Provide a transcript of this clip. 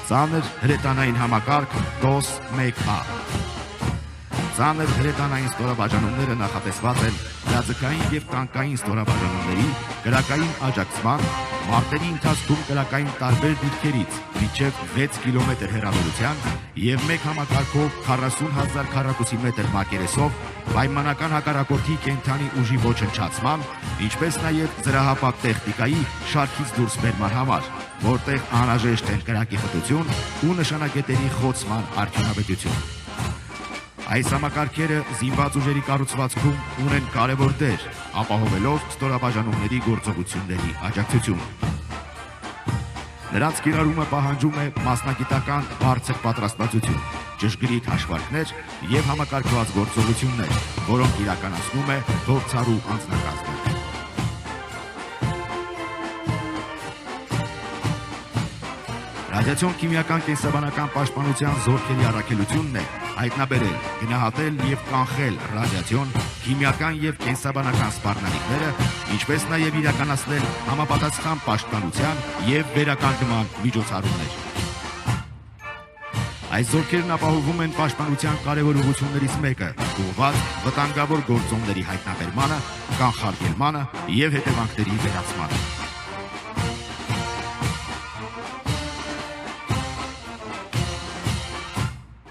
Ծանր հրետանային համակարգ DOS 1A։ Ծանր հրետանային ստորաբաժանումները նախատեսված են լիազգային և տանկային ստորաբաժանումների կրակային աջակցման, մարտերի ընթացքում կրակային տարբեր դիրքերից մինչև 6 կիլոմետր հեռավորության և մեկ համակարգով 40,000 քառակուսի մետր մակերեսով պայմանական հակառակորդի կենդանի ուժի ոչնչացման, ինչպես նաև զրահապատ տեխնիկայի շարքից դուրս բերման համար, որտեղ անհրաժեշտ են կրակի խտություն ու նշանակետերի խոցման արդյունավետություն։ Այս համակարգերը զինված ուժերի կառուցվածքում ունեն կարևոր դեր, ապահովելով ստորաբաժանումների գործողությունների աջակցություն։ Նրանց կիրառումը պահանջում է մասնագիտական բարձր պատրաստվածություն, ճշգրիտ հաշվարկներ և համակարգված գործողություններ, որոնք իրականացնում է փորձառու անձնակազմը։ Ռադիացիոն քիմիական կենսաբանական պաշտպանության զորքերի առաքելությունն է հայտնաբերել, գնահատել և կանխել ռադիացիոն, քիմիական և կենսաբանական սպառնալիքները, ինչպես նաև իրականացնել համապատասխան պաշտպանության և վերականգնման միջոցառումներ։ Այս զորքերն ապահովում են պաշտպանության կարևոր ուղղություններից մեկը՝ ուղղված վտանգավոր գործոնների հայտնաբերմանը, կանխարգելմանը և հետևանքների վերացմանը։